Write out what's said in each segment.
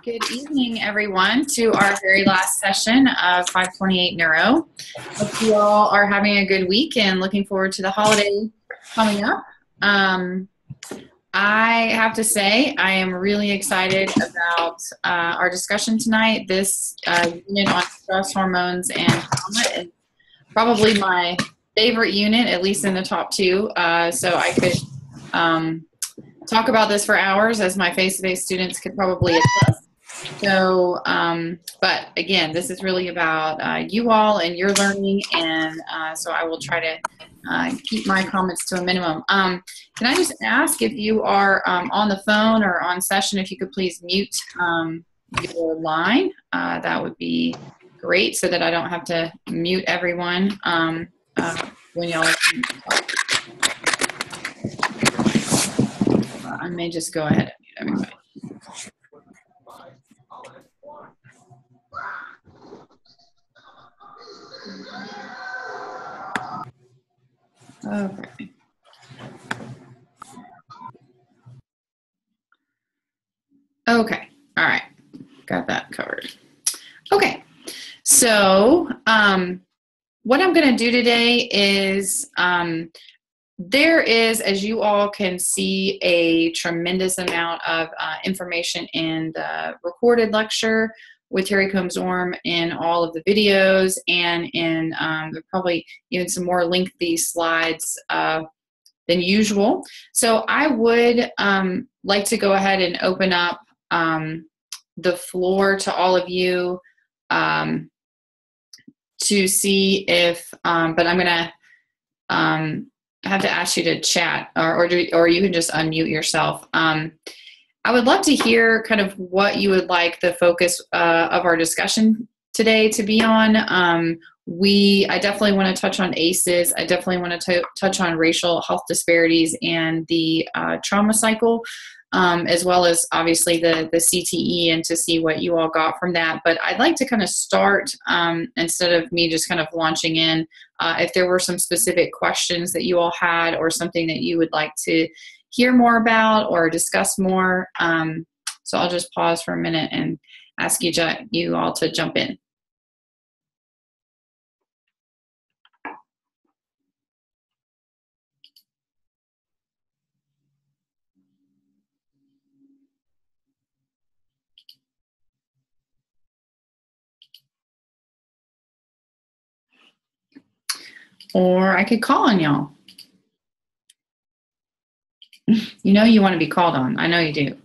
Good evening, everyone, to our very last session of 528 Neuro. Hope you all are having a good week and looking forward to the holiday coming up. I have to say, I am really excited about our discussion tonight. This unit on stress hormones and trauma is probably my favorite unit, at least in the top two. So I could talk about this for hours, as my face-to-face students could probably attest. So, but again, this is really about you all and your learning, and so I will try to keep my comments to a minimum. Can I just ask if you are on the phone or on session, if you could please mute your line? That would be great, so that I don't have to mute everyone when y'all are I may just go ahead and mute everybody. Okay. Okay. All right. Got that covered. Okay. So what I'm going to do today is there is, as you all can see, a tremendous amount of information in the recorded lecture with Terry Combs-Orm, in all of the videos, and in probably even some more lengthy slides than usual. So I would like to go ahead and open up the floor to all of you to see if, but I'm going to have to ask you to chat, or you can just unmute yourself. I would love to hear kind of what you would like the focus of our discussion today to be on. I definitely want to touch on ACEs. I definitely want to touch on racial health disparities and the trauma cycle, as well as obviously the CTE, and to see what you all got from that. But I'd like to kind of start, instead of me just kind of launching in, if there were some specific questions that you all had, or something that you would like to hear more about or discuss more. So I'll just pause for a minute and ask you all to jump in. Or I could call on y'all. You know you want to be called on. I know you do.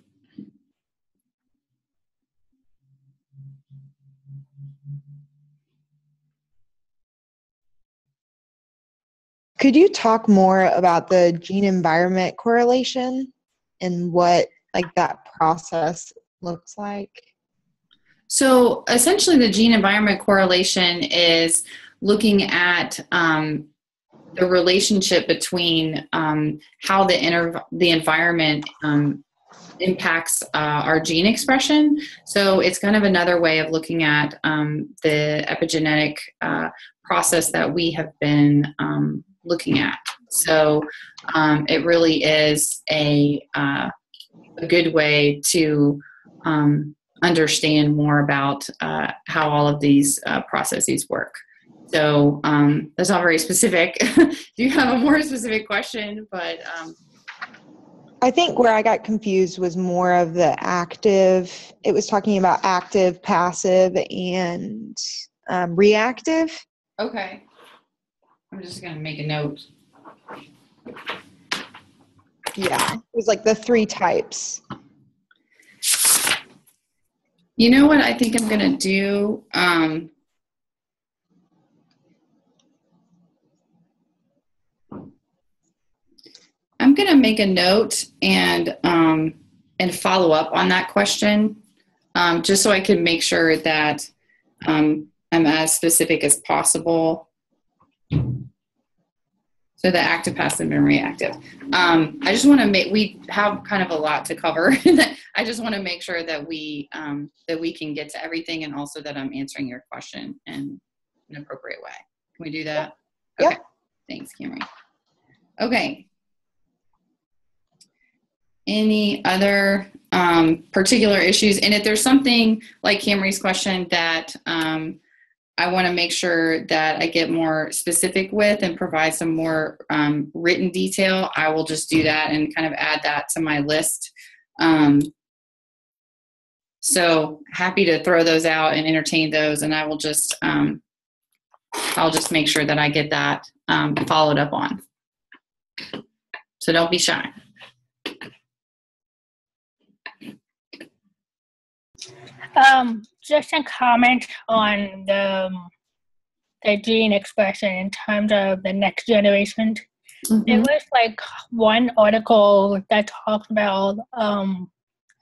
Could you talk more about the gene-environment correlation and what that process looks like? So essentially, the gene-environment correlation is looking at the relationship between how the environment impacts our gene expression. So it's kind of another way of looking at the epigenetic process that we have been looking at. So it really is a good way to understand more about how all of these processes work. So that's not very specific. You have a more specific question, but I think where I got confused was more of the active. It was talking about active, passive, and reactive. Okay. I'm just going to make a note. Yeah, it was like the 3 types. You know what I think I'm going to do? I'm going to make a note and follow up on that question, just so I can make sure that I'm as specific as possible. So the active, passive, and reactive. I just want to we have kind of a lot to cover. I just want to make sure that we can get to everything, and also that I'm answering your question in an appropriate way. Can we do that? Yep. Okay. Thanks, Camry. Okay. Any other particular issues? And if there's something like Camry's question that I want to make sure that I get more specific with and provide some more written detail, I will just do that and kind of add that to my list. So happy to throw those out and entertain those, and I will just I'll just make sure that I get that followed up on. So don't be shy. Just a comment on the gene expression in terms of the next generation. Mm-hmm. It was like one article that talked about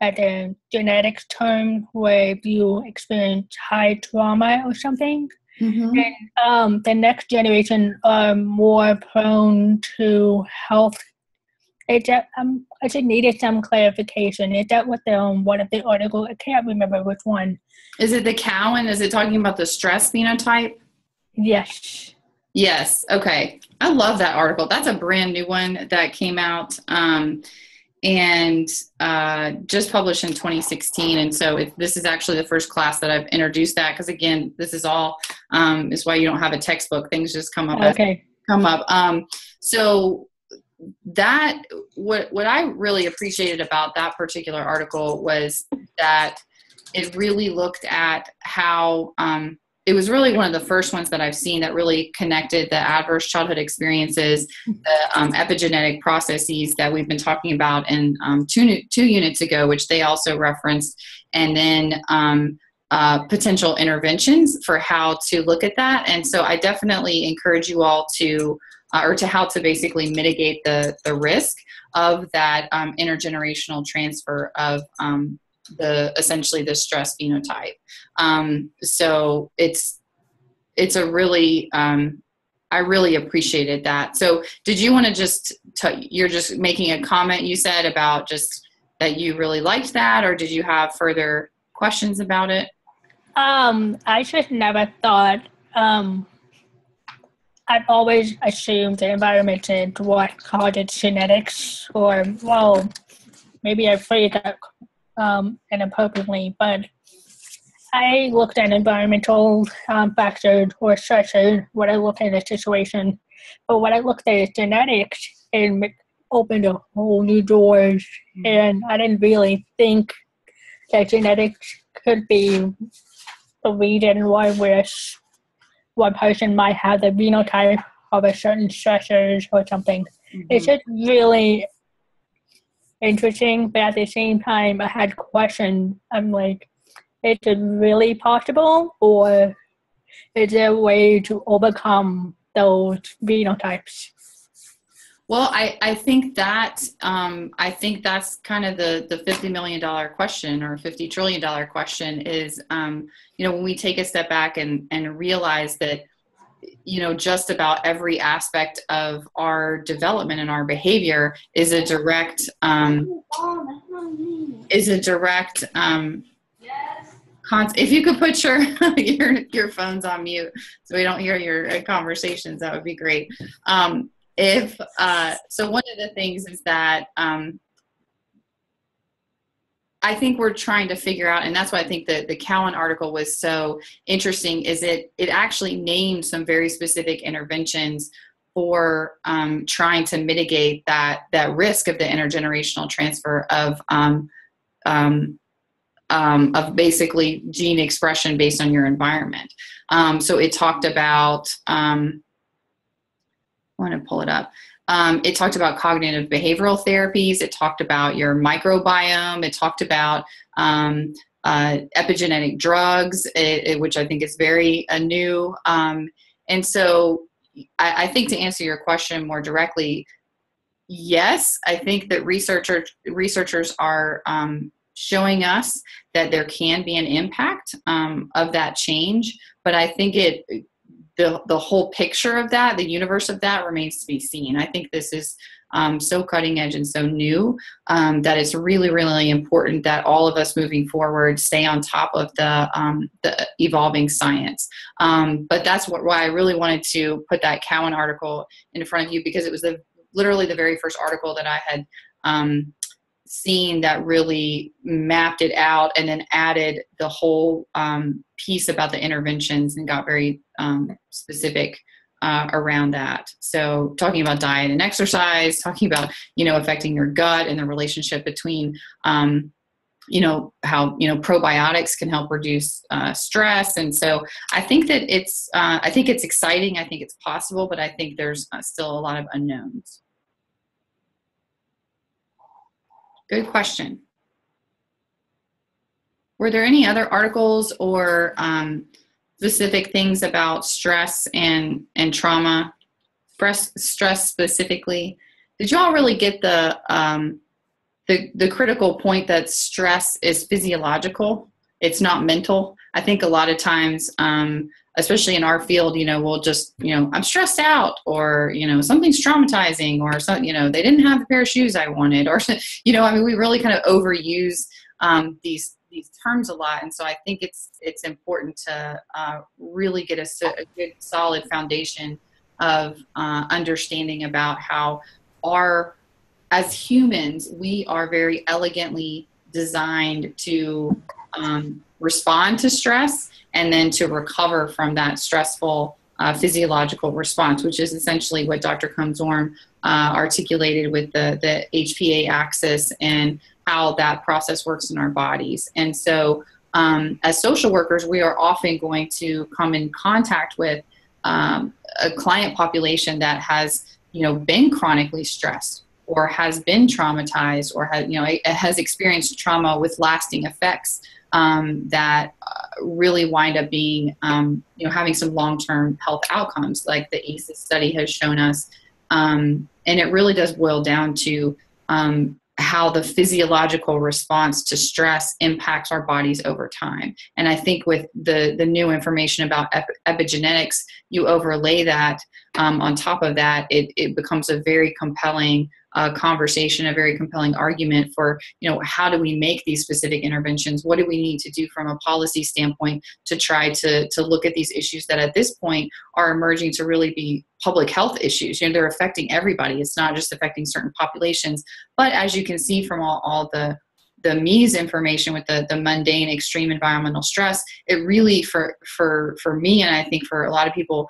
at the genetics term where you experience high trauma or something. Mm-hmm. And the next generation are more prone to health. I just needed some clarification. Is that what one of the articles? I can't remember which one. Is it the Cowan? Is it talking about the stress phenotype? Yes. Yes. Okay. I love that article. That's a brand new one that came out and just published in 2016. And so this is actually the first class that I've introduced that, because again, this is all is why you don't have a textbook. Things just come up. Okay. So that what I really appreciated about that particular article was that it really looked at how it was really one of the first ones that I've seen that really connected the adverse childhood experiences, the epigenetic processes that we've been talking about in two units ago, which they also referenced, and then potential interventions for how to look at that. And so I definitely encourage you all to or to how to basically mitigate the risk of that intergenerational transfer of essentially the stress phenotype. So it's a really, I really appreciated that. So did you want to you're just making a comment, you said, about just that you really liked that, or did you have further questions about it? I just never thought, I've always assumed the environment is what causes genetics, or, well, maybe I phrased that inappropriately, but I looked at environmental factors or stressors when I looked at the situation. But when I looked at genetics, it opened a whole new doors, and I didn't really think that genetics could be the reason why one person might have the phenotype of a certain stressors or something. Mm-hmm. It's just really interesting, but at the same time, I had questions. I'm like, is it really possible, or is there a way to overcome those phenotypes? Well, I think that that's kind of the $50 million question, or $50 trillion question is, when we take a step back and realize that, just about every aspect of our development and our behavior is a direct, if you could put your phones on mute so we don't hear your conversations, that would be great. So one of the things is that I think we're trying to figure out, and that's why I think that the Cowan article was so interesting, is it actually named some very specific interventions for trying to mitigate that risk of the intergenerational transfer of basically gene expression based on your environment. So it talked about, I want to pull it up. It talked about cognitive behavioral therapies. It talked about your microbiome. It talked about epigenetic drugs, which I think is very new. And so I think, to answer your question more directly, yes, I think that researchers are showing us that there can be an impact of that change, but I think the whole picture of that, the universe of that, remains to be seen. I think this is so cutting edge and so new that it's really, really important that all of us moving forward stay on top of the evolving science. But that's why I really wanted to put that Cowan article in front of you, because it was literally the very first article that I had scene that really mapped it out and then added the whole piece about the interventions and got very specific around that. So talking about diet and exercise, talking about, affecting your gut and the relationship between, how, probiotics can help reduce stress. And so I think that I think it's exciting. I think it's possible, but I think there's still a lot of unknowns. Good question. Were there any other articles or specific things about stress and trauma, stress specifically? Did you all really get the critical point that stress is physiological? It's not mental. I think a lot of times, especially in our field, we'll just, I'm stressed out, or, something's traumatizing, or something, they didn't have the pair of shoes I wanted, or, we really kind of overuse these terms a lot. And so I think it's important to really get a good solid foundation of understanding about how as humans, we are very elegantly designed to respond to stress and then to recover from that stressful physiological response, which is essentially what Dr. Combs-Orm articulated with the HPA axis and how that process works in our bodies. And so as social workers, we are often going to come in contact with a client population that has, been chronically stressed, or has been traumatized, or has experienced trauma with lasting effects that really wind up being, having some long-term health outcomes, like the ACEs study has shown us. And it really does boil down to how the physiological response to stress impacts our bodies over time. And I think with the new information about epigenetics, you overlay that on top of that, it becomes a very compelling conversation, a very compelling argument for, how do we make these specific interventions? What do we need to do from a policy standpoint to try to look at these issues that at this point are emerging to really be public health issues? They're affecting everybody. It's not just affecting certain populations. But as you can see from all the MEES information with the mundane extreme environmental stress, it really, for me, and I think for a lot of people,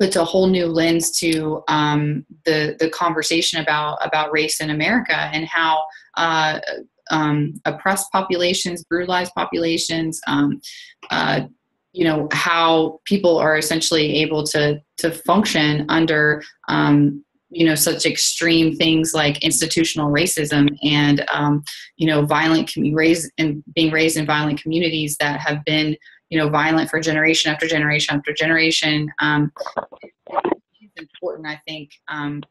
puts a whole new lens to the conversation about race in America, and how oppressed populations, brutalized populations, how people are essentially able to function under such extreme things like institutional racism and being raised in violent communities that have been violent for generation after generation after generation. It's important, I think,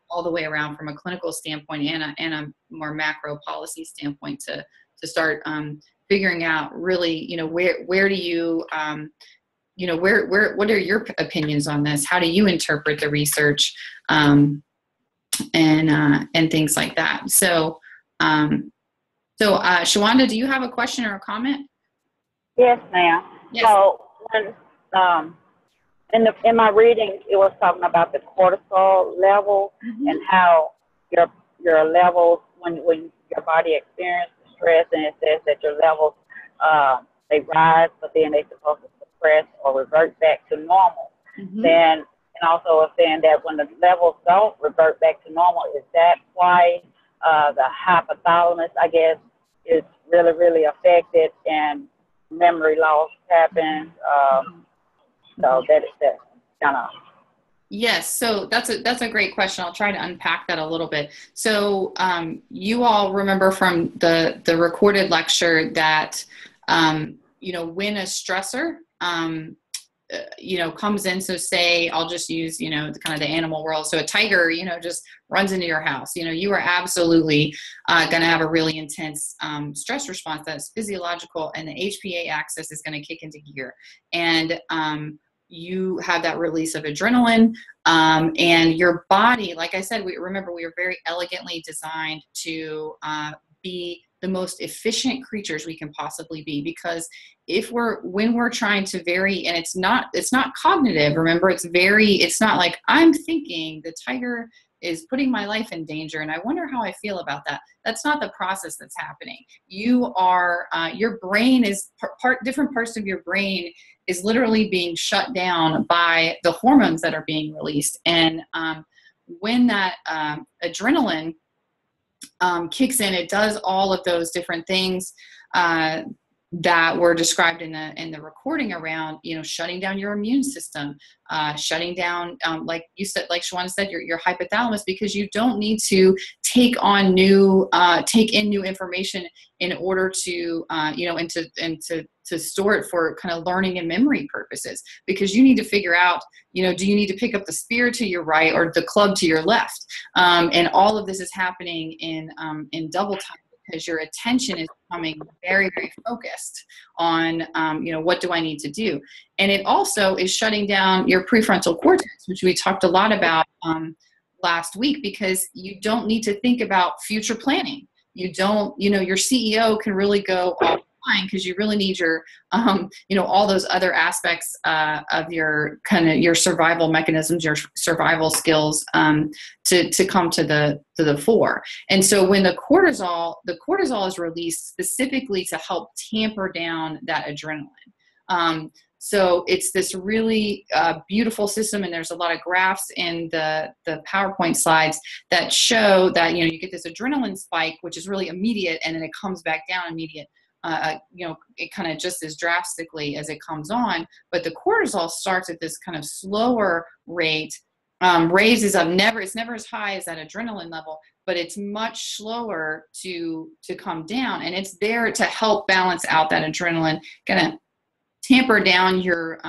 all the way around from a clinical standpoint and a more macro policy standpoint to start figuring out really, where do you, what are your opinions on this? How do you interpret the research, and things like that? So, Shawanda, do you have a question or a comment? Yes, ma'am. Yes. So in my reading, it was talking about the cortisol level, mm-hmm. and how your levels when your body experiences stress, and it says that your levels they rise, but then they're supposed to suppress or revert back to normal. Mm-hmm. Then, and also it's saying that when the levels don't revert back to normal, is that why the hypothalamus, I guess, is really, really affected and memory loss happens? So that's kind of. Yes, so that's a great question. I'll try to unpack that a little bit. So you all remember from the recorded lecture that when a stressor comes in, so say I'll just use kind of the animal world. So a tiger just runs into your house. You are absolutely going to have a really intense stress response that's physiological, and the HPA axis is going to kick into gear, and you have that release of adrenaline, and your body, like I said, we are very elegantly designed to be the most efficient creatures we can possibly be, because when we're trying to vary, and it's not cognitive, remember, it's not like I'm thinking, the tiger is putting my life in danger, and I wonder how I feel about that. That's not the process that's happening. You are, your brain is different parts of your brain is literally being shut down by the hormones that are being released. And when that adrenaline kicks in, it does all of those different things that were described in the recording around, shutting down your immune system, shutting down, like you said, like Shawana said, your hypothalamus, because you don't need to take in new information in order to, to store it for kind of learning and memory purposes, because you need to figure out, do you need to pick up the spear to your right or the club to your left? And all of this is happening in double time, because your attention is becoming very, very focused on, what do I need to do? And it also is shutting down your prefrontal cortex, which we talked a lot about last week, because you don't need to think about future planning. You don't, your CEO can really go offline, because you really need your, all those other aspects of your your survival mechanisms, your survival skills to come to the fore. And so when the cortisol is released specifically to help tamper down that adrenaline. So it's this really beautiful system, and there's a lot of graphs in the PowerPoint slides that show that, you get this adrenaline spike, which is really immediate, and then it comes back down immediate. It kind of just as drastically as it comes on, but the cortisol starts at this kind of slower rate, raises up, it's never as high as that adrenaline level, but it's much slower to come down, and it's there to help balance out that adrenaline, kind of tamper down your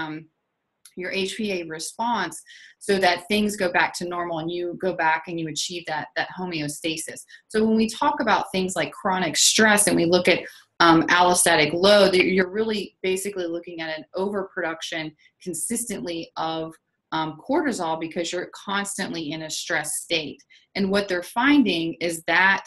HPA response, so that things go back to normal and you go back and you achieve that homeostasis. So when we talk about things like chronic stress and we look at allostatic load, you're really basically looking at an overproduction consistently of cortisol, because you're constantly in a stress state. And what they're finding is that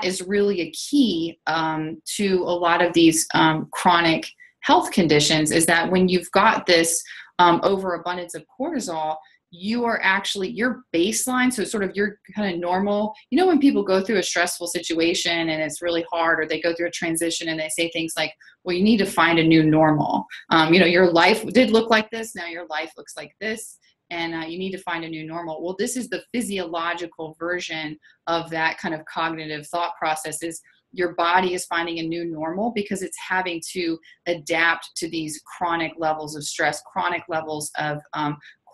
is really a key to a lot of these chronic health conditions, is that when you've got this overabundance of cortisol, you are actually, your baseline, so sort of your kind of normal, when people go through a stressful situation and it's really hard, or they go through a transition and they say things like, well, you need to find a new normal. Your life did look like this, now your life looks like this, and you need to find a new normal. Well, this is the physiological version of that kind of cognitive thought process, is your body is finding a new normal because it's having to adapt to these chronic levels of stress, chronic levels of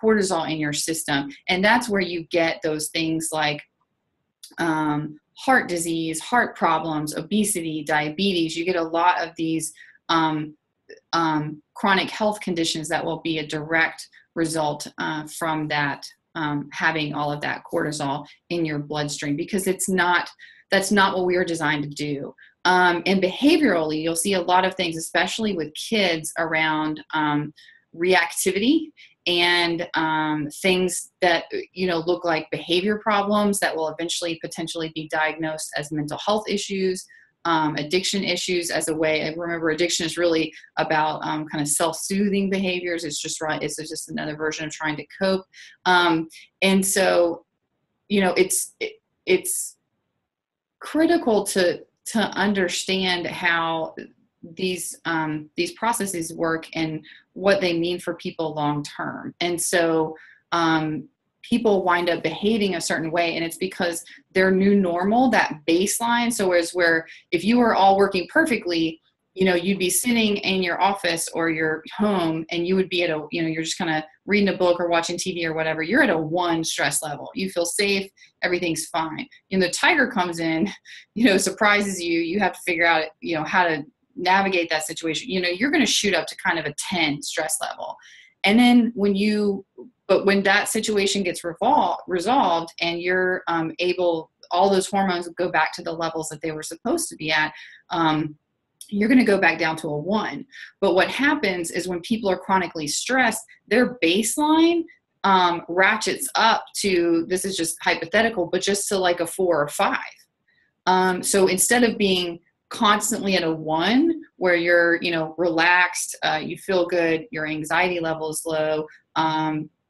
cortisol in your system. And that's where you get those things like heart disease, heart problems, obesity, diabetes. You get a lot of these chronic health conditions that will be a direct result from that, having all of that cortisol in your bloodstream, because that's not what we are designed to do. And behaviorally, you'll see a lot of things, especially with kids, around reactivity and things that look like behavior problems that will eventually potentially be diagnosed as mental health issues, addiction issues as a way. And remember, addiction is really about kind of self-soothing behaviors. It's just just another version of trying to cope. And so it's critical to understand how these processes work and what they mean for people long term. And so people wind up behaving a certain way, and it's because their new normal, that baseline. So where if you were all working perfectly, you'd be sitting in your office or your home, and you would be at you're just kind of reading a book or watching TV or whatever. You're at a 1 stress level. You feel safe. Everything's fine. The tiger comes in, surprises you. You have to figure out, how to navigate that situation. You're going to shoot up to kind of a 10 stress level. And then when that situation gets resolved and you're all those hormones go back to the levels that they were supposed to be at, you're going to go back down to a 1. But what happens is when people are chronically stressed, their baseline ratchets up to, this is just hypothetical, but just to like a 4 or 5. So instead of being constantly at a 1 where you're, relaxed, you feel good, your anxiety level is low,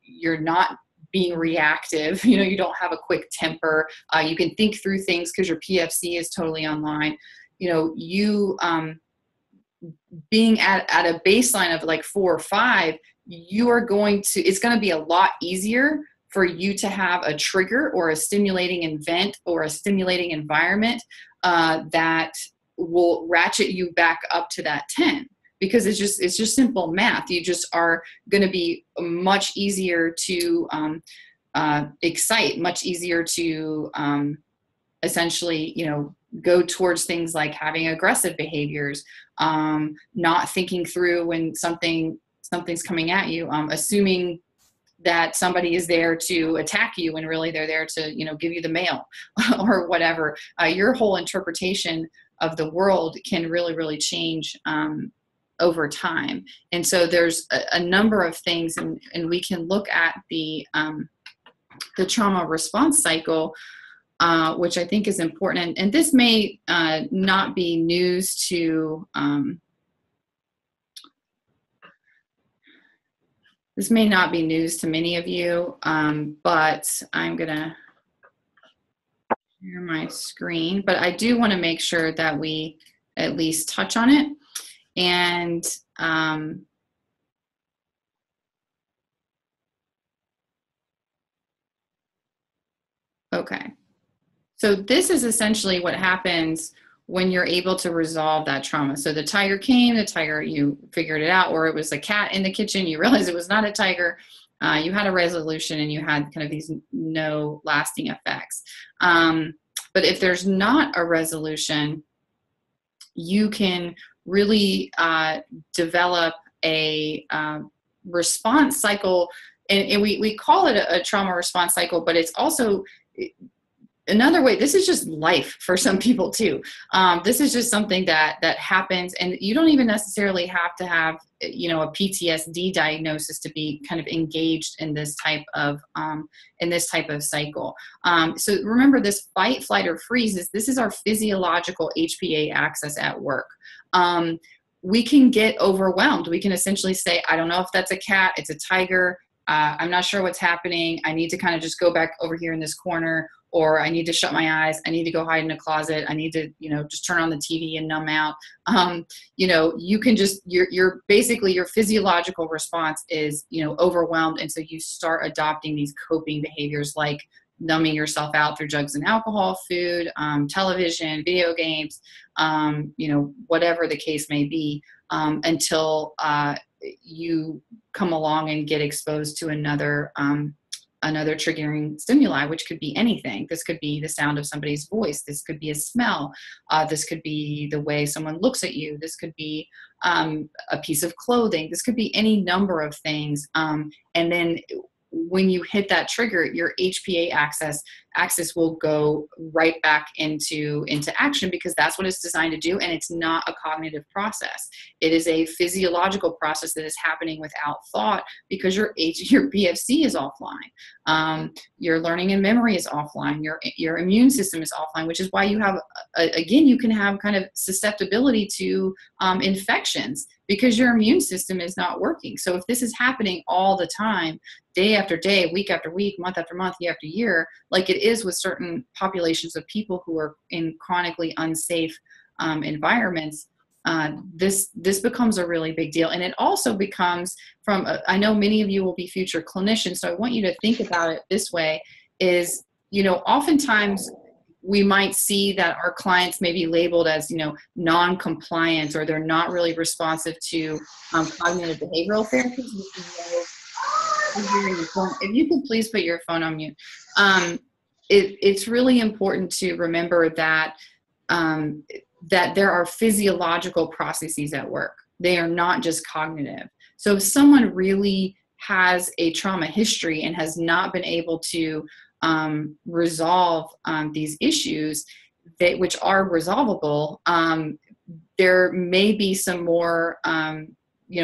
you're not being reactive. You know, you don't have a quick temper. You can think through things because your PFC is totally online. You know, you being at a baseline of like 4 or 5, it's going to be a lot easier for you to have a trigger or a stimulating event or a stimulating environment that will ratchet you back up to that 10, because it's just simple math. You just are going to be much easier to excite, much easier to essentially, you know, go towards things like having aggressive behaviors, not thinking through when something's coming at you, assuming that somebody is there to attack you when really they're there to, you know, give you the mail or whatever. Your whole interpretation of the world can really, really change over time. And so there's a number of things, and we can look at the trauma response cycle, which I think is important. And this may not be news to many of you, but I'm gonna share my screen. But I do want to make sure that we at least touch on it. And okay. So this is essentially what happens when you're able to resolve that trauma. So the tiger came, you figured it out, or it was a cat in the kitchen, you realized it was not a tiger, you had a resolution, and you had kind of these no lasting effects. But if there's not a resolution, you can really develop a response cycle, and we call it a trauma response cycle, but it's also another way. This is just life for some people too. This is just something that happens, and you don't even necessarily have to have, you know, a PTSD diagnosis to be kind of engaged in this type of cycle. So remember, this fight, flight, or freeze this is our physiological HPA axis at work. We can get overwhelmed. We can essentially say, I don't know if that's a cat, it's a tiger. I'm not sure what's happening. I need to kind of just go back over here in this corner, or I need to shut my eyes. I need to go hide in a closet. I need to, you know, just turn on the TV and numb out. You know, you can just, you're basically, your physiological response is, you know, overwhelmed. And so you start adopting these coping behaviors like numbing yourself out through drugs and alcohol, food, television, video games, you know, whatever the case may be, until you come along and get exposed to another triggering stimuli, which could be anything. This could be the sound of somebody's voice. This could be a smell. This could be the way someone looks at you. This could be a piece of clothing. This could be any number of things. And then when you hit that trigger, your HPA axis will go right back into action, because that's what it's designed to do. And it's not a cognitive process. It is a physiological process that is happening without thought, because your PFC is offline. Your learning and memory is offline. Your immune system is offline, which is why you have, again, you can have kind of susceptibility to infections, because your immune system is not working. So if this is happening all the time, day after day, week after week, month after month, year after year, like it is with certain populations of people who are in chronically unsafe environments, this becomes a really big deal. And it also becomes I know many of you will be future clinicians, so I want you to think about it this way, is, you know, oftentimes we might see that our clients may be labeled as, you know, non-compliant, or they're not really responsive to cognitive behavioral therapies. If you could please put your phone on mute. It's really important to remember that that there are physiological processes at work. They are not just cognitive. So if someone really has a trauma history and has not been able to resolve these issues, which are resolvable, there may be some more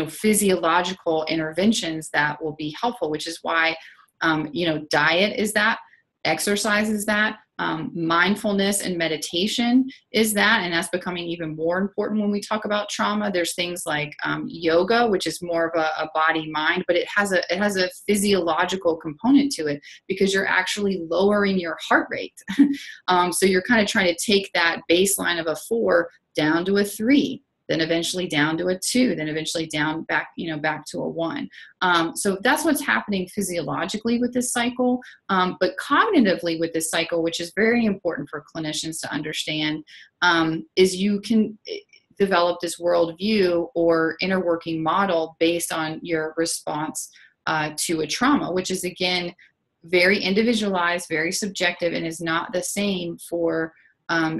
physiological interventions that will be helpful, which is why diet is that, exercise is that, Mindfulness and meditation is that, and that's becoming even more important when we talk about trauma. There's things like yoga, which is more of a body mind, but it has a physiological component to it because you're actually lowering your heart rate. So you're kind of trying to take that baseline of a 4 down to a 3. Then eventually down to a 2, then eventually down back to a 1. So that's what's happening physiologically with this cycle. But cognitively with this cycle, which is very important for clinicians to understand, is you can develop this worldview or inner working model based on your response to a trauma, which is, again, very individualized, very subjective, and is not the same for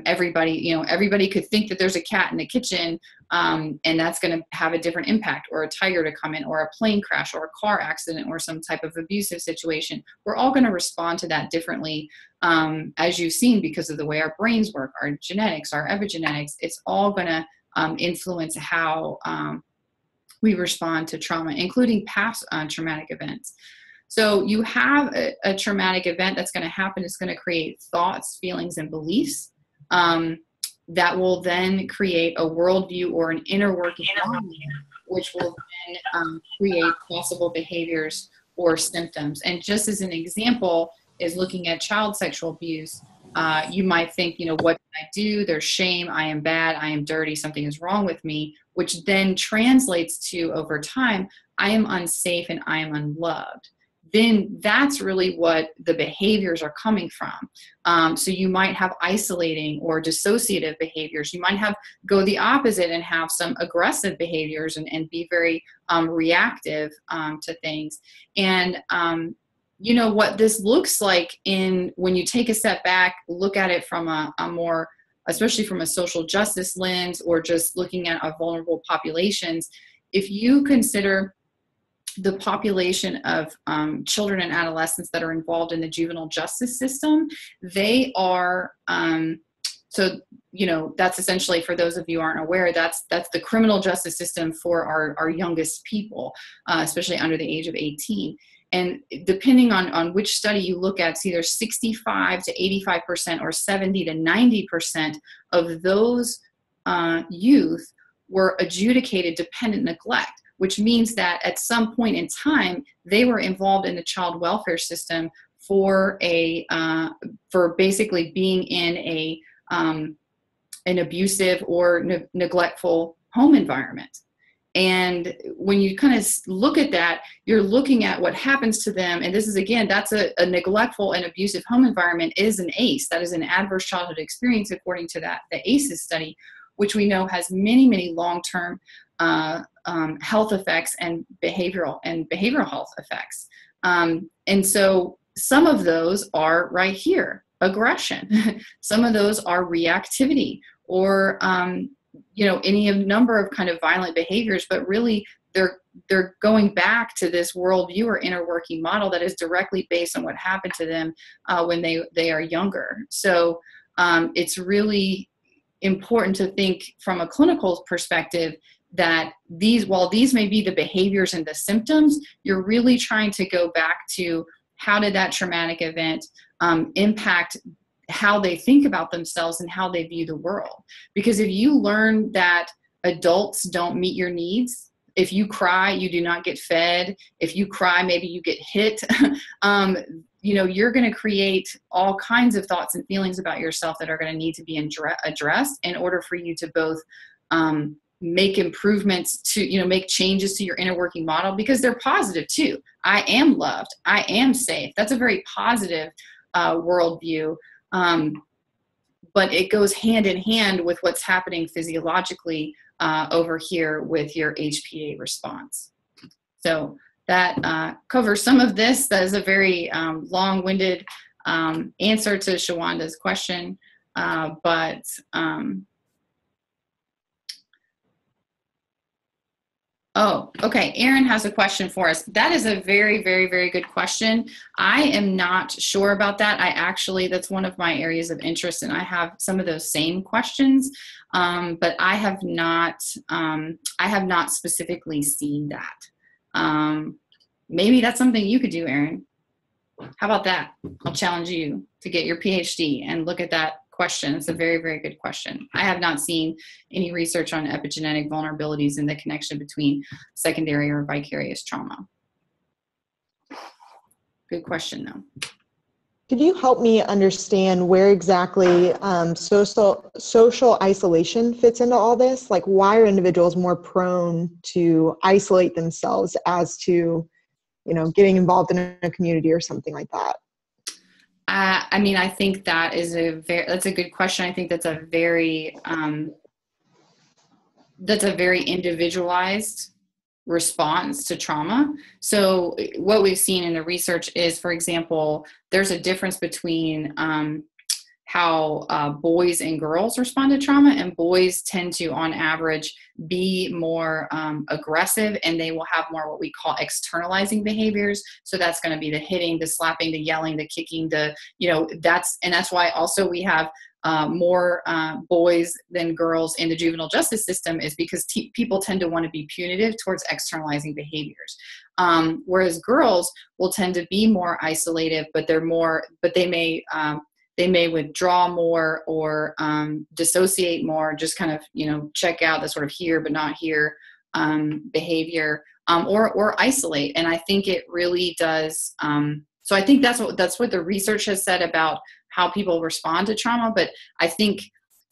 everybody. Everybody could think that there's a cat in the kitchen, and that's going to have a different impact, or a tiger to come in, or a plane crash, or a car accident, or some type of abusive situation. We're all going to respond to that differently, as you've seen, because of the way our brains work, our genetics, our epigenetics. It's all going to influence how we respond to trauma, including past traumatic events. So you have a traumatic event that's going to happen. It's going to create thoughts, feelings, and beliefs that will then create a worldview or an inner working model, which will then create possible behaviors or symptoms. And just as an example is looking at child sexual abuse, you might think, what did I do? There's shame. I am bad. I am dirty. Something is wrong with me, which then translates to, over time, I am unsafe and I am unloved. Then that's really what the behaviors are coming from. So you might have isolating or dissociative behaviors. You might go the opposite and have some aggressive behaviors and be very reactive to things. And what this looks like when you take a step back, look at it from a more, especially from a social justice lens, or just looking at vulnerable populations. If you consider the population of children and adolescents that are involved in the juvenile justice system, they are, that's essentially, for those of you who aren't aware, that's the criminal justice system for our youngest people, especially under the age of 18. And depending on which study you look at, it's either 65 to 85% or 70 to 90% of those youth were adjudicated dependent neglect, which means that at some point in time, they were involved in the child welfare system for basically being in an abusive or neglectful home environment. And when you kind of look at that, you're looking at what happens to them. And this is, again, that's a neglectful and abusive home environment is an ACE. That is an adverse childhood experience, according to the ACEs study, which we know has many, many long-term health effects and behavioral health effects. And so some of those are right here: aggression. Some of those are reactivity, or any number of kind of violent behaviors, but really they're going back to this worldview or inner working model that is directly based on what happened to them when they are younger. So it's really important to think from a clinical perspective that while these may be the behaviors and the symptoms, you're really trying to go back to how did that traumatic event impact how they think about themselves and how they view the world. Because if you learn that adults don't meet your needs, if you cry, you do not get fed. If you cry, maybe you get hit. You're going to create all kinds of thoughts and feelings about yourself that are going to need to be addressed in order for you to both make improvements to, make changes to your inner working model, because they're positive too. I am loved. I am safe. That's a very positive worldview. But it goes hand in hand with what's happening physiologically over here with your HPA response. So that covers some of this. That is a very long-winded answer to Shawanda's question, but oh, okay. Aaron has a question for us. That is a very, very, very good question. I am not sure about that. That's one of my areas of interest, and I have some of those same questions, but I have not specifically seen that. Maybe that's something you could do, Aaron. How about that? I'll challenge you to get your PhD and look at that question. It's a very, very good question. I have not seen any research on epigenetic vulnerabilities and the connection between secondary or vicarious trauma. Good question, though. Could you help me understand where exactly social isolation fits into all this? Like, why are individuals more prone to isolate themselves as to, getting involved in a community or something like that? I mean, I think that's a good question. I think that's a very individualized response to trauma. So what we've seen in the research is, for example, there's a difference between how boys and girls respond to trauma, and boys tend to, on average, be more aggressive, and they will have more what we call externalizing behaviors. So that's going to be the hitting, the slapping, the yelling, the kicking, that's why also we have more boys than girls in the juvenile justice system, is because people tend to want to be punitive towards externalizing behaviors. Whereas girls will tend to be more isolative, but they may withdraw more or dissociate more, just kind of, check out the sort of here but not here behavior, or isolate. And I think it really does. So I think that's what the research has said about how people respond to trauma. But I think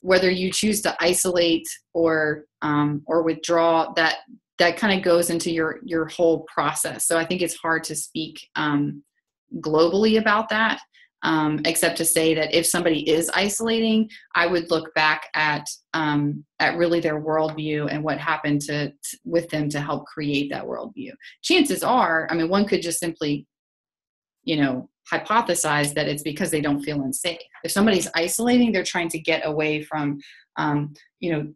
whether you choose to isolate or withdraw, that kind of goes into your whole process. So I think it's hard to speak globally about that. Except to say that if somebody is isolating, I would look back at really their worldview and what happened with them to help create that worldview. Chances are, one could just simply, hypothesize that it's because they don't feel unsafe. If somebody's isolating, they're trying to get away from,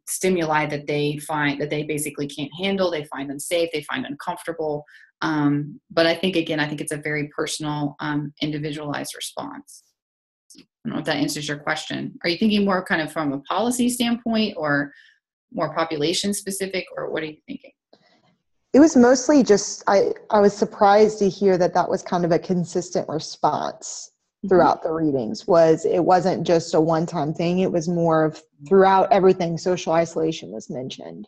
stimuli that they find that they basically can't handle. They find unsafe. They find uncomfortable. But I think it's a very personal, individualized response. I don't know if that answers your question. Are you thinking more kind of from a policy standpoint or more population specific, or what are you thinking? It was mostly just, I was surprised to hear that was kind of a consistent response throughout the readings. It wasn't just a one-time thing. It was more of throughout everything, social isolation was mentioned.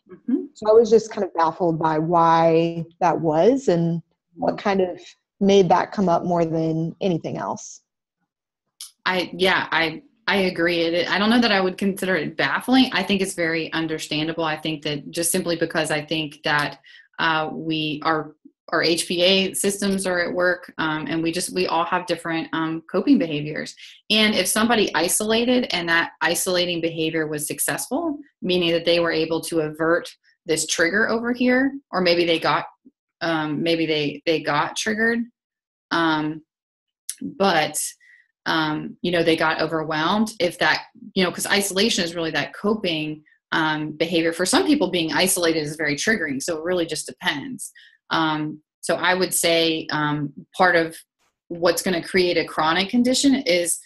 So I was just kind of baffled by why that was and what kind of made that come up more than anything else. I agree. I don't know that I would consider it baffling. I think it's very understandable. I think that just simply because I think that our HPA systems are at work, and we all have different coping behaviors. And if somebody isolated and that isolating behavior was successful, meaning that they were able to avert this trigger over here, or maybe they got triggered, but they got overwhelmed. If that, because isolation is really that coping behavior. For some people, being isolated is very triggering, so it really just depends. So I would say part of what's going to create a chronic condition is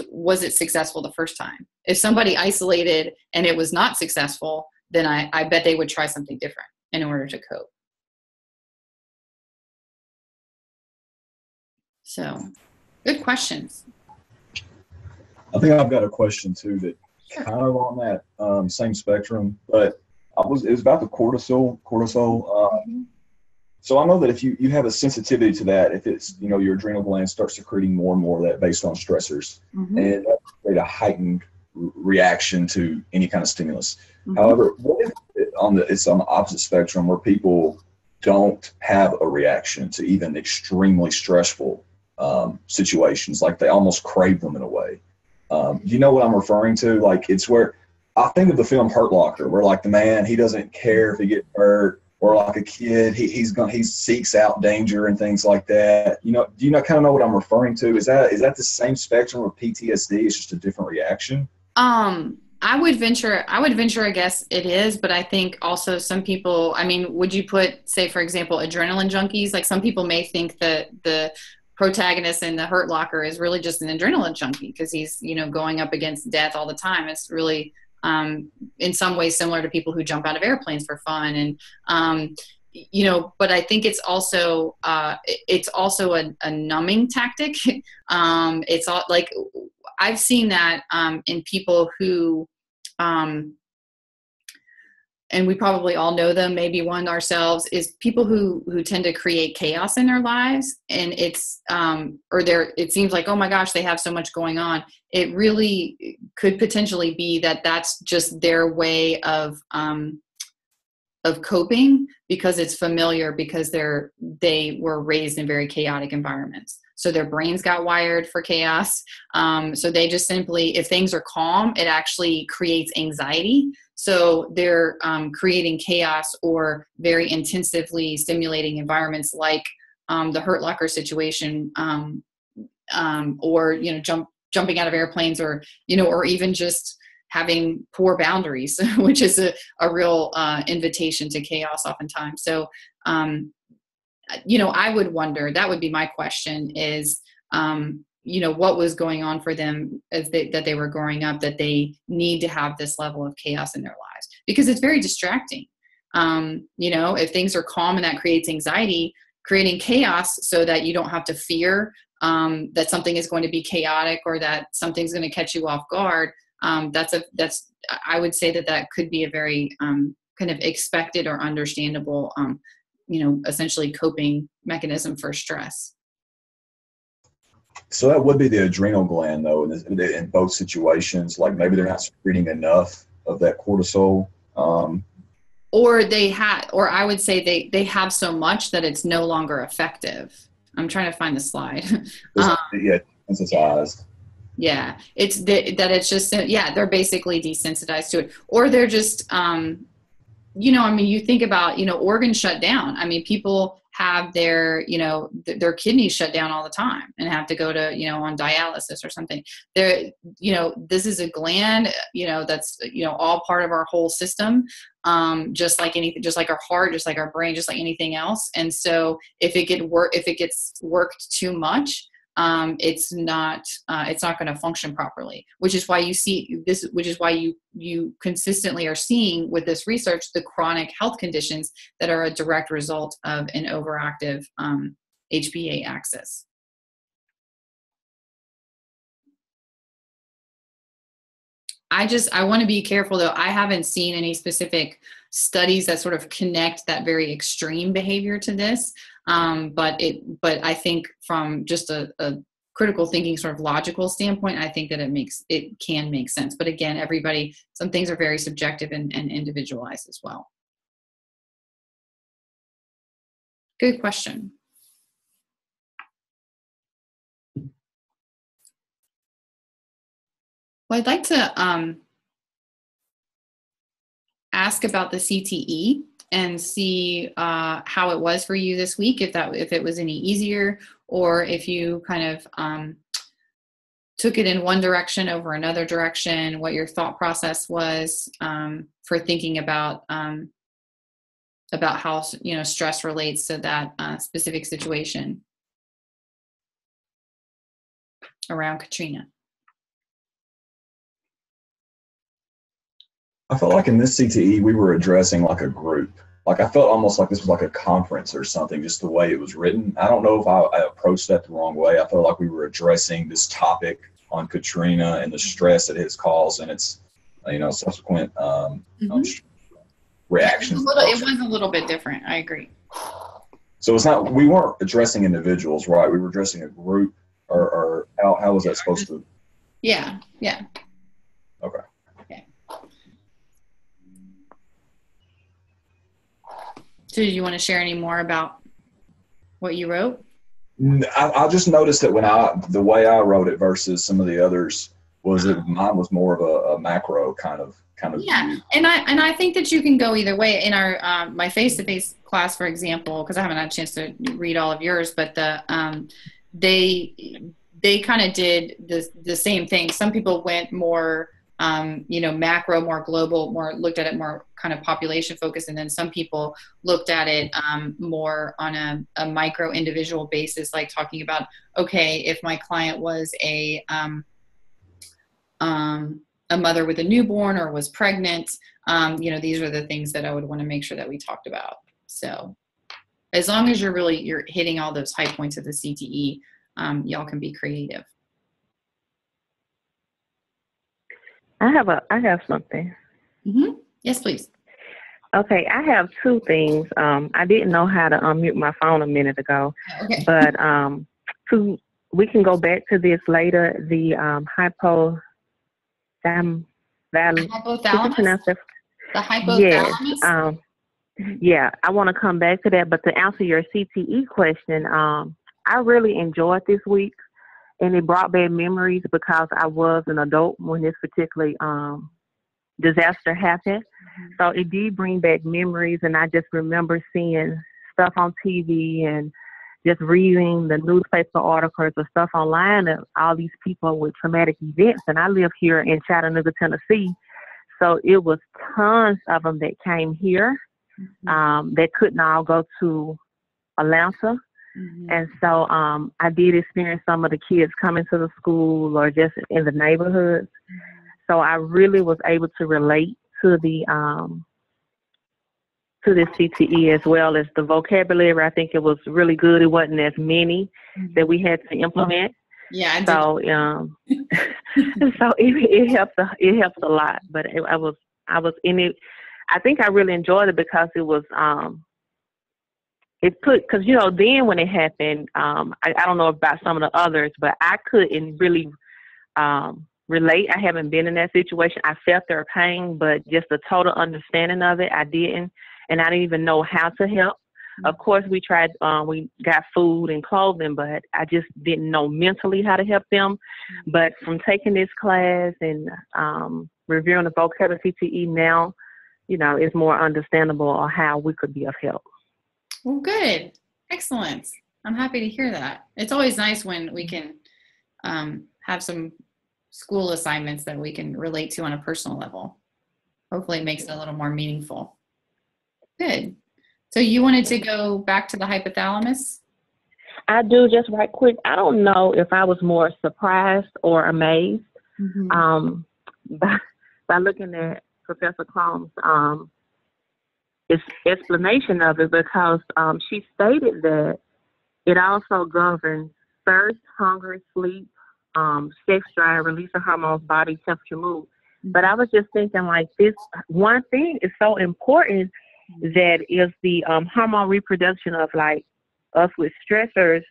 was it successful the first time? If somebody isolated and it was not successful, then I bet they would try something different in order to cope. So, good questions. I think I've got a question too that kind of on that same spectrum, but it was about the cortisol. So I know that if you have a sensitivity to that, if it's, your adrenal gland starts secreting more and more of that based on stressors, and that create a heightened reaction to any kind of stimulus. However, what if it's on the opposite spectrum where people don't have a reaction to even extremely stressful situations, like they almost crave them in a way? You know what I'm referring to? Like, it's where I think of the film Hurt Locker, where like the man, he doesn't care if he gets hurt, or like a kid, he seeks out danger and things like that. Do you kind of know what I'm referring to? Is that the same spectrum of PTSD? It's just a different reaction. I would venture, I guess it is, but I think also some people, would you put, say, for example, adrenaline junkies? Like, some people may think that the protagonist in the Hurt Locker is really just an adrenaline junkie because he's, going up against death all the time. It's really, in some ways similar to people who jump out of airplanes for fun. And, but I think it's also a numbing tactic. It's all like, I've seen that in people who, and we probably all know them, maybe one ourselves, is people who tend to create chaos in their lives. And it's, it seems like, oh my gosh, they have so much going on. It really could potentially be that that's just their way of coping, because it's familiar, because they were raised in very chaotic environments. So their brains got wired for chaos. So they just simply, if things are calm, it actually creates anxiety. So they're creating chaos or very intensively stimulating environments, like the Hurt Locker situation, or jumping out of airplanes, or or even just having poor boundaries, which is a real invitation to chaos oftentimes. So I would wonder, that would be my question, is what was going on for them that they were growing up, that they need to have this level of chaos in their lives, because it's very distracting. If things are calm and that creates anxiety, creating chaos so that you don't have to fear that something is going to be chaotic, or that something's going to catch you off guard. I would say that could be a very kind of expected or understandable, essentially coping mechanism for stress. So that would be the adrenal gland, though, in both situations. Like maybe they're not secreting enough of that cortisol. Or I would say they have so much that it's no longer effective. I'm trying to find the slide. Sensitized. Yeah, it's just, they're basically desensitized to it, or they're just, you think about, organs shut down. I mean, people have their kidneys shut down all the time and have to go to, on dialysis or something. This is a gland, that's, all part of our whole system. Just like anything, just like our heart, just like our brain, just like anything else. And so if it gets worked too much, it's not going to function properly, which is why you see this, which is why you consistently are seeing with this research, the chronic health conditions that are a direct result of an overactive HPA axis. I want to be careful, though. I haven't seen any specific studies that sort of connect that very extreme behavior to this. But I think from just a critical thinking, sort of logical standpoint, I think that it can make sense. But again, some things are very subjective and individualized as well. Good question. Well, I'd like to ask about the CTE and see how it was for you this week, if it was any easier, or if you kind of took it in one direction over another direction, what your thought process was for thinking about how stress relates to that specific situation around Katrina. I felt like in this CTE, we were addressing like a group. Like I felt almost like this was like a conference or something, just the way it was written. I don't know if I approached that the wrong way. I felt like we were addressing this topic on Katrina and the stress it has caused and its, subsequent reactions. It was a little bit different. I agree. So we weren't addressing individuals, right? We were addressing a group, or how was that supposed to? Yeah. Okay. So do you want to share any more about what you wrote? I just noticed that the way I wrote it versus some of the others was that mine was more of a macro kind of yeah view. and I think that you can go either way. In our my face-to-face class, for example, because I haven't had a chance to read all of yours, but they kind of did the same thing. Some people went more macro, more global, more looked at it more kind of population focused. And then some people looked at it more on a micro individual basis, like talking about, okay, if my client was a mother with a newborn or was pregnant, these are the things that I would want to make sure that we talked about. So as long as you're hitting all those high points of the CTE, y'all can be creative. I have something. Mm-hmm. Yes, please. Okay, I have two things. I didn't know how to unmute my phone a minute ago, Okay. but we can go back to this later. The Hypothalamus? The yes. hypothalamus? Yeah, I want to come back to that. But to answer your CTE question, I really enjoyed this week, and it brought back memories because I was an adult when this particular disaster happened. So it did bring back memories, and I just remember seeing stuff on TV and just reading the newspaper articles or stuff online of all these people with traumatic events. And I live here in Chattanooga, Tennessee. So it was tons of them that came here that couldn't all go to Atlanta. And so I did experience some of the kids coming to the school or just in the neighborhoods. So I really was able to relate to the CTE as well as the vocabulary. I think it was really good. It wasn't as many that we had to implement. Yeah, I did. So so it helped. It helped a lot. But I was in it. I think I really enjoyed it because it was because then when it happened, I don't know about some of the others, but I couldn't really relate. I haven't been in that situation. I felt their pain, but just the total understanding of it, I didn't. And I didn't even know how to help. Of course, we tried, we got food and clothing, but I just didn't know mentally how to help them. But from taking this class and reviewing the vocabulary CTE now, it's more understandable on how we could be of help. Well, good. Excellent. I'm happy to hear that. It's always nice when we can have some school assignments that we can relate to on a personal level. Hopefully it makes it a little more meaningful. Good. So you wanted to go back to the hypothalamus? I do, just right quick. I don't know if I was more surprised or amazed by looking at Professor Crumb's explanation of it, because she stated that it also governs thirst, hunger, sleep, sex drive, release of hormones, body temperature, mood. But I was just thinking, like, this one thing is so important, that is the hormone reproduction of, like, us with stressors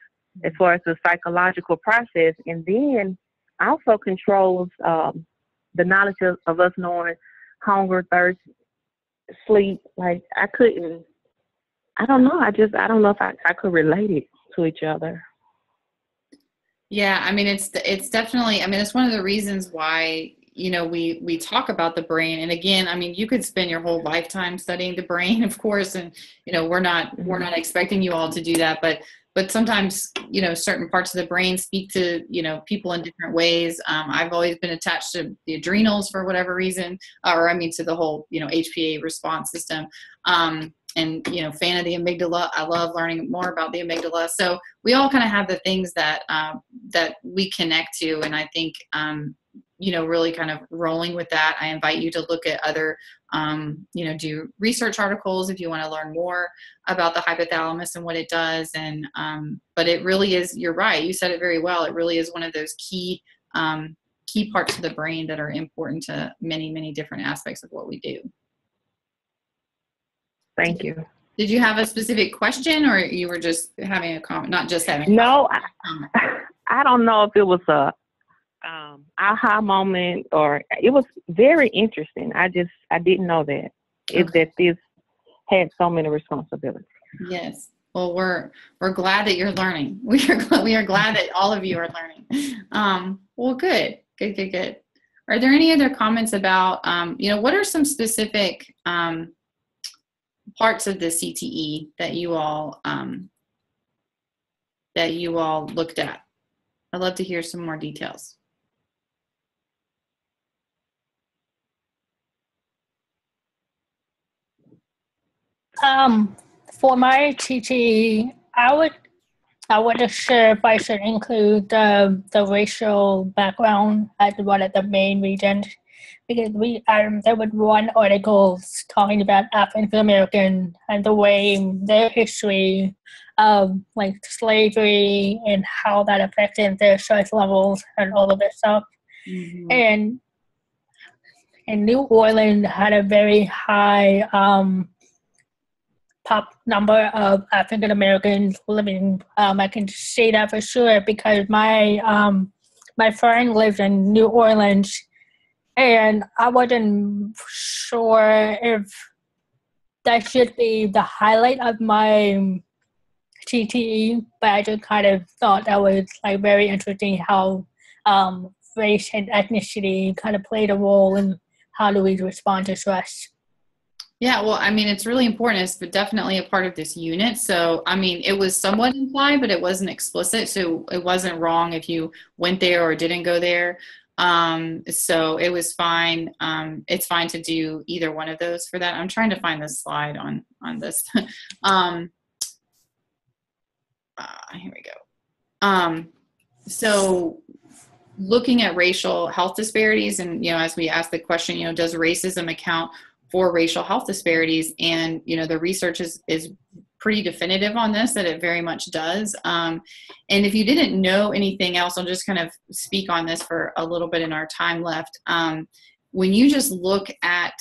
as far as the psychological process, and then also controls the knowledge of us knowing hunger, thirst, sleep. Like, I don't know if I could relate it to each other. Yeah, I mean, it's definitely, I mean, it's one of the reasons why, we talk about the brain. And again, I mean, you could spend your whole lifetime studying the brain, of course, and, we're not expecting you all to do that, but sometimes, certain parts of the brain speak to, people in different ways. I've always been attached to the adrenals for whatever reason, to the whole, HPA response system. And, fan of the amygdala. I love learning more about the amygdala. So we all kind of have the things that we connect to. And I think, really kind of rolling with that, I invite you to look at other, do research articles if you want to learn more about the hypothalamus and what it does. And, but it really is, you're right. You said it very well. It really is one of those key parts of the brain that are important to many, many different aspects of what we do. Thank you. Did you have a specific question, or you were just having a comment? Not just having. No, I don't know if it was a aha moment, or it was very interesting. I didn't know that that this had so many responsibilities. Yes. Well, we're glad that you're learning. We are glad that all of you are learning. Well, good. Are there any other comments about what are some specific parts of the CTE that you all looked at? I'd love to hear some more details. For my TTE, I wasn't sure if I should include the racial background as one of the main reasons. because there was one article talking about African American and the way their history of like slavery and how that affected their stress levels and all of this stuff. And New Orleans had a very high top number of African Americans living. I can say that for sure because my friend lives in New Orleans, and I wasn't sure if that should be the highlight of my TTE, but I just kind of thought that was like very interesting how race and ethnicity kind of played a role in how do we respond to stress. Yeah, well, I mean, it's really important. It's definitely a part of this unit. So, I mean, it was somewhat implied, but it wasn't explicit. So it wasn't wrong if you went there or didn't go there. So it was fine. It's fine to do either one of those for that. I'm trying to find the slide on this. Here we go. So looking at racial health disparities, and, you know, as we asked the question, you know, does racism account for racial health disparities? And, you know, the research is pretty definitive on this, that it very much does. And if you didn't know anything else, I'll just kind of speak on this for a little bit in our time left. When you just look at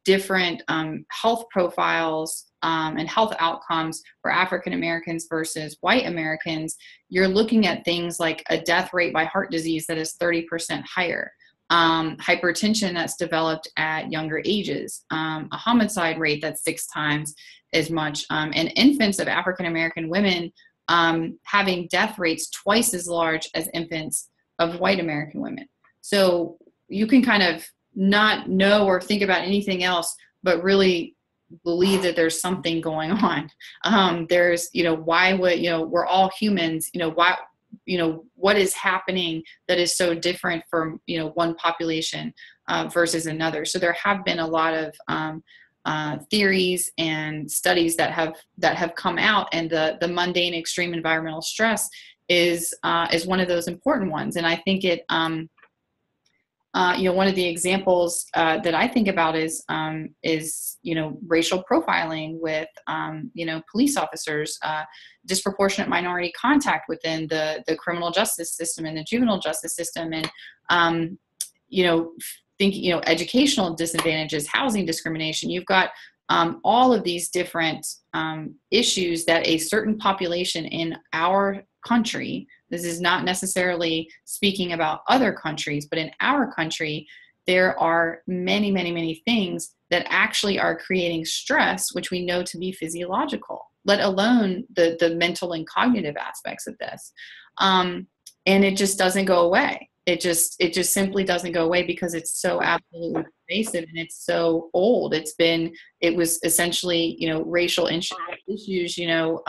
different health profiles and health outcomes for African Americans versus white Americans, you're looking at things like a death rate by heart disease that is 30% higher. Hypertension that's developed at younger ages, a homicide rate that's 6 times as much, and infants of African American women having death rates twice as large as infants of white American women. So you can kind of not know or think about anything else, but really believe that there's something going on. There's, you know, why would, you know, we're all humans, you know, why, you know, what is happening that is so different from, you know, one population versus another. So there have been a lot of theories and studies that have come out, and the mundane extreme environmental stress is one of those important ones. And I think it, you know, one of the examples that I think about is, you know, racial profiling with, you know, police officers, disproportionate minority contact within the criminal justice system and the juvenile justice system. And, you know, you know, educational disadvantages, housing discrimination. You've got all of these different issues that a certain population in our country, this is not necessarily speaking about other countries, but in our country, there are many, many, many things that actually are creating stress, which we know to be physiological, let alone the mental and cognitive aspects of this. And it just doesn't go away. It just simply doesn't go away because it's so absolutely pervasive and it's so old. It was essentially, you know, racial issues, you know,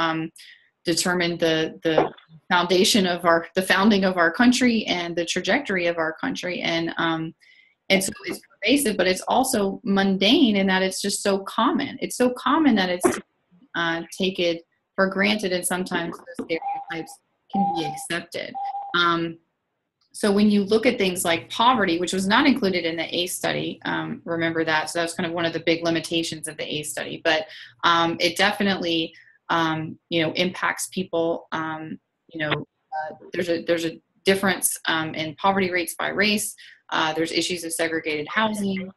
determined the foundation of the founding of our country and the trajectory of our country. And so it's pervasive, but it's also mundane in that it's just so common. It's so common that it's taken for granted, and sometimes those stereotypes can be accepted. So when you look at things like poverty, which was not included in the ACE study, remember that. So that was kind of one of the big limitations of the ACE study, but it definitely, you know, impacts people. You know, there's a difference in poverty rates by race. There's issues of segregated housing,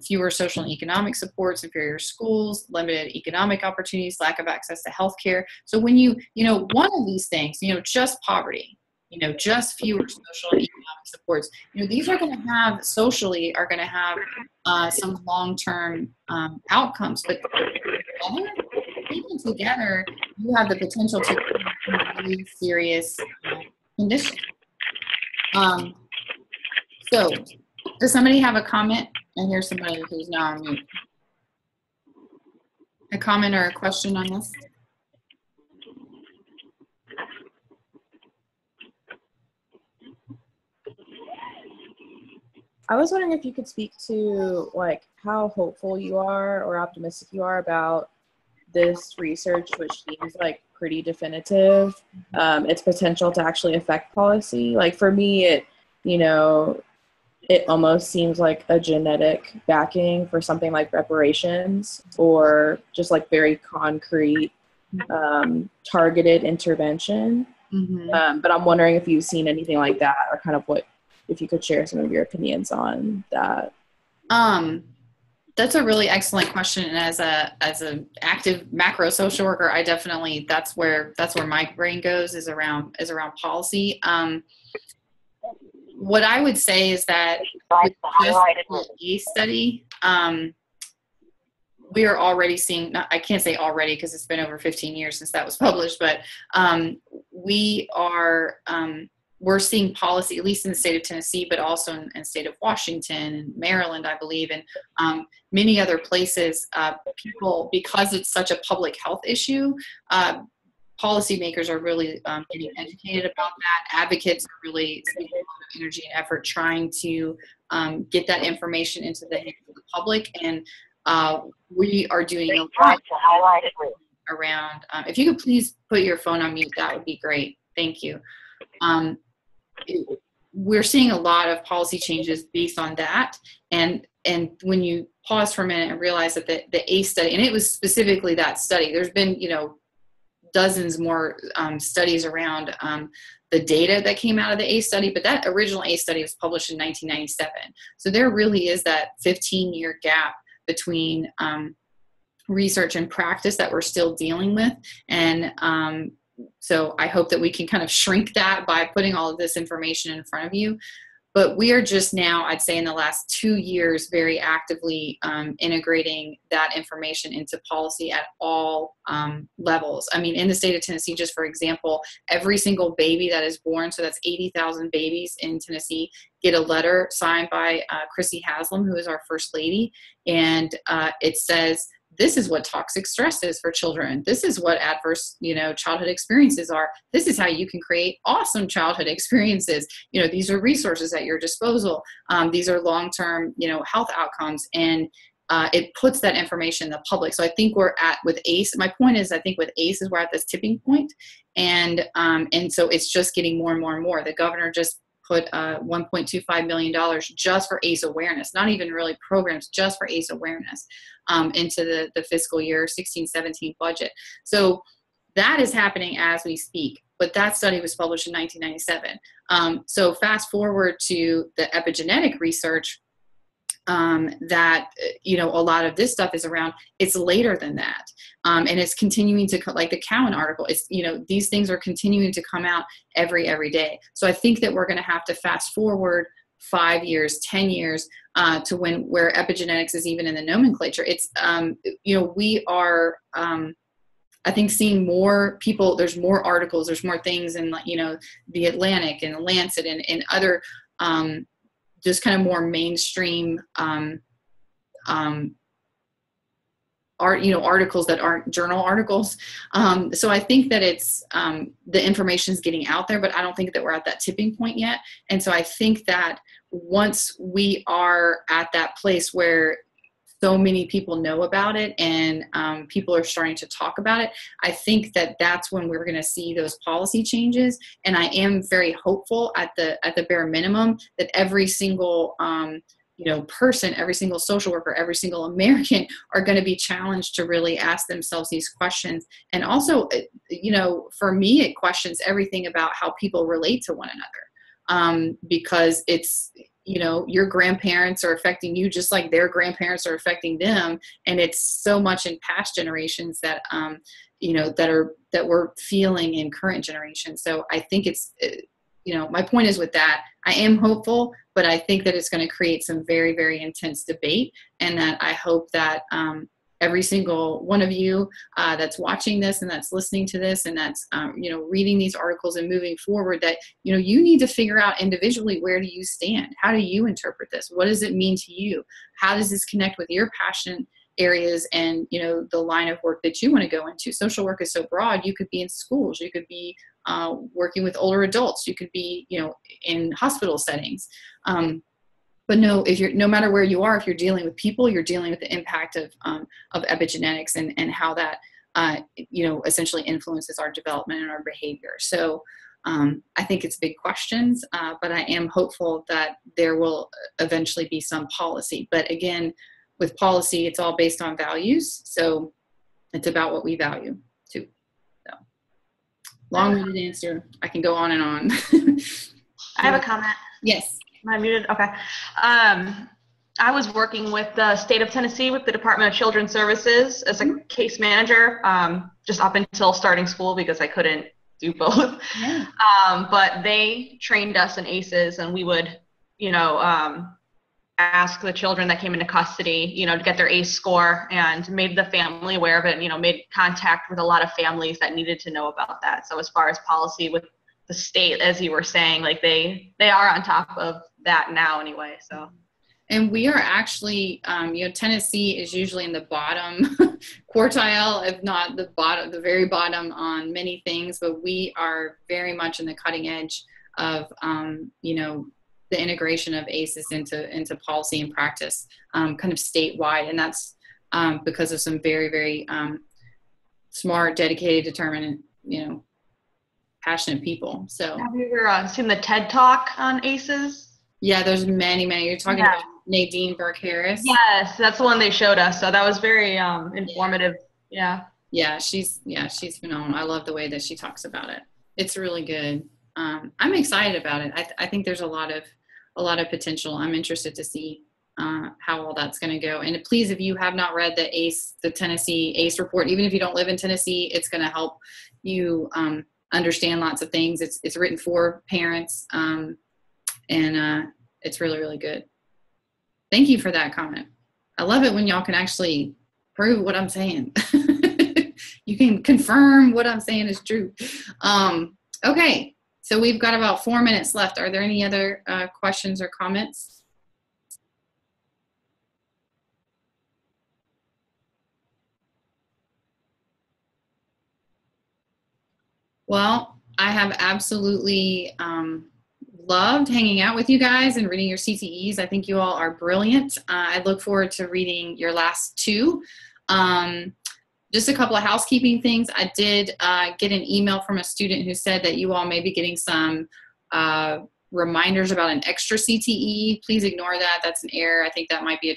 fewer social and economic supports, inferior schools, limited economic opportunities, lack of access to healthcare. So when you know, one of these things, you know, just poverty, you know, just fewer social and economic supports, you know, these are going to have some long-term outcomes, but even together, you have the potential to really serious conditions. So does somebody have a comment? And here's somebody who's now on mute. A comment or a question on this? I was wondering if you could speak to like how hopeful you are or optimistic you are about this research, which seems like pretty definitive, its potential to actually affect policy. Like for me, it, you know, it almost seems like a genetic backing for something like reparations or just like very concrete targeted intervention. But I'm wondering if you've seen anything like that, or kind of what, if you could share some of your opinions on that. That's a really excellent question. And as a active macro social worker, I definitely, that's where my brain goes, is around policy. What I would say is that with just the ACE study, we are already seeing, I can't say already because it's been over 15 years since that was published, but we're seeing policy, at least in the state of Tennessee, but also in the state of Washington and Maryland, I believe, and many other places, people, because it's such a public health issue, policymakers are really getting educated about that. Advocates are really spending a lot of energy and effort trying to get that information into the hands of the public. And we are doing a lot around, if you could please put your phone on mute, that would be great. Thank you. We're seeing a lot of policy changes based on that. And when you pause for a minute and realize that the ACE study, and it was specifically that study, there's been, dozens more studies around the data that came out of the ACE study, but that original ACE study was published in 1997. So there really is that 15-year gap between research and practice that we're still dealing with. And so I hope that we can kind of shrink that by putting all of this information in front of you. But we are just now, I'd say in the last 2 years, very actively integrating that information into policy at all levels. I mean, in the state of Tennessee, just for example, every single baby that is born, so that's 80,000 babies in Tennessee, get a letter signed by Chrissy Haslam, who is our first lady. And it says, this is what toxic stress is for children. This is what adverse, childhood experiences are. This is how you can create awesome childhood experiences. These are resources at your disposal. These are long-term, health outcomes. And it puts that information in the public. So I think we're with ACE. My point is, I think with ACE is we're at this tipping point. And so it's just getting more and more and more. The governor just put $1.25 million just for ACE awareness, not even really programs, just for ACE awareness into the fiscal year 16-17 budget. So that is happening as we speak, but that study was published in 1997. So fast forward to the epigenetic research that, a lot of this stuff is around, it's later than that. And it's continuing to, like the Cowan article, it's, these things are continuing to come out every day. So I think that we're going to have to fast forward 5 years, 10 years to where epigenetics is even in the nomenclature. It's, we are, I think, seeing more people, there's more articles, there's more things in, the Atlantic and the Lancet and other, just kind of more mainstream articles that aren't journal articles. So I think that it's the information is getting out there, but I don't think that we're at that tipping point yet. And so I think that once we are at that place where so many people know about it and people are starting to talk about it, I think that that's when we're going to see those policy changes. And I am very hopeful at the bare minimum that every single person, every single social worker, every single American are going to be challenged to really ask themselves these questions. And also, for me, it questions everything about how people relate to one another, because it's, your grandparents are affecting you just like their grandparents are affecting them. And it's so much in past generations that, that we're feeling in current generations. So I think it's, my point is with that, I am hopeful, but I think that it's going to create some very, very intense debate, and that I hope that every single one of you that's watching this and that's listening to this and that's, reading these articles and moving forward, that, you need to figure out individually, where do you stand? How do you interpret this? What does it mean to you? How does this connect with your passion areas and, the line of work that you want to go into? Social work is so broad. You could be in schools. You could be working with older adults. You could be, in hospital settings. But no matter where you are, if you're dealing with people, you're dealing with the impact of epigenetics and how that, essentially influences our development and our behavior. So I think it's big questions, but I am hopeful that there will eventually be some policy. But again, with policy, it's all based on values. So it's about what we value too. So long-winded answer. I can go on and on. I have a comment. Yes. Am I muted? Okay. I was working with the state of Tennessee with the Department of Children's Services as a case manager, just up until starting school because I couldn't do both. Yeah. But they trained us in ACEs, and we would, ask the children that came into custody, to get their ACE score, and made the family aware of it, and, made contact with a lot of families that needed to know about that. So as far as policy with the state, as you were saying, like they are on top of that now anyway. So. And we are actually, Tennessee is usually in the bottom quartile, if not the very bottom on many things, but we are very much in the cutting edge of, the integration of ACEs into policy and practice, kind of statewide. And that's because of some very, very smart, dedicated, determined, passionate people. So have you ever seen the TED Talk on ACEs? Yeah, there's many. You're talking about Nadine Burke-Harris? Yes, that's the one they showed us. So that was very informative. Yeah. Yeah, she's phenomenal. I love the way that she talks about it. It's really good. I'm excited about it. I think there's a lot of potential. I'm interested to see how all that's going to go. And please, if you have not read the Tennessee ACE report, even if you don't live in Tennessee, it's going to help you understand lots of things. It's written for parents, and it's really, really good. Thank you for that comment. I love it when y'all can actually prove what I'm saying. You can confirm what I'm saying is true. Okay, so we've got about 4 minutes left. Are there any other questions or comments? Well, I have absolutely loved hanging out with you guys and reading your CTEs. I think you all are brilliant. I look forward to reading your last two. Just a couple of housekeeping things. I did get an email from a student who said that you all may be getting some reminders about an extra CTE. Please ignore that. That's an error. I think that might be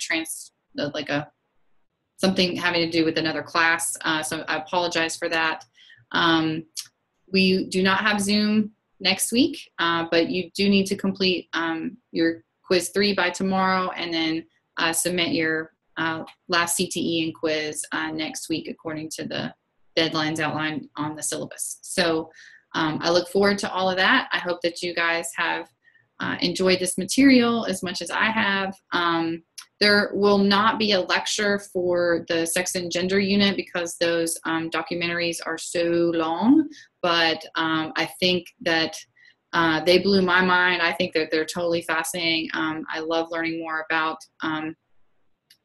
something having to do with another class. So I apologize for that. We do not have Zoom next week, but you do need to complete your quiz 3 by tomorrow, and then submit your last CTE and quiz next week according to the deadlines outlined on the syllabus. So I look forward to all of that. I hope that you guys have enjoyed this material as much as I have. There will not be a lecture for the sex and gender unit because those documentaries are so long, but I think that they blew my mind. I think that they're totally fascinating. I love learning more about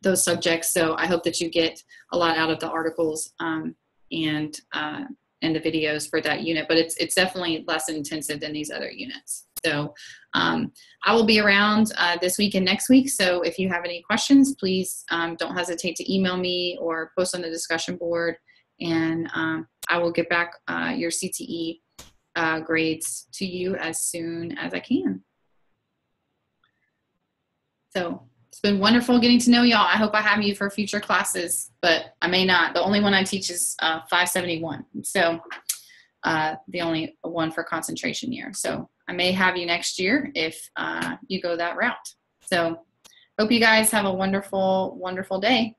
those subjects, so I hope that you get a lot out of the articles and the videos for that unit, but it's definitely less intensive than these other units. So I will be around this week and next week. So if you have any questions, please don't hesitate to email me or post on the discussion board, and I will get back your CTE grades to you as soon as I can. So it's been wonderful getting to know y'all. I hope I have you for future classes, but I may not. The only one I teach is 571. So the only one for concentration year. So I may have you next year if you go that route. So hope you guys have a wonderful, wonderful day,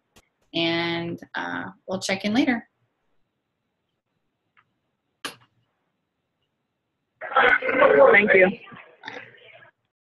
and we'll check in later. Thank you.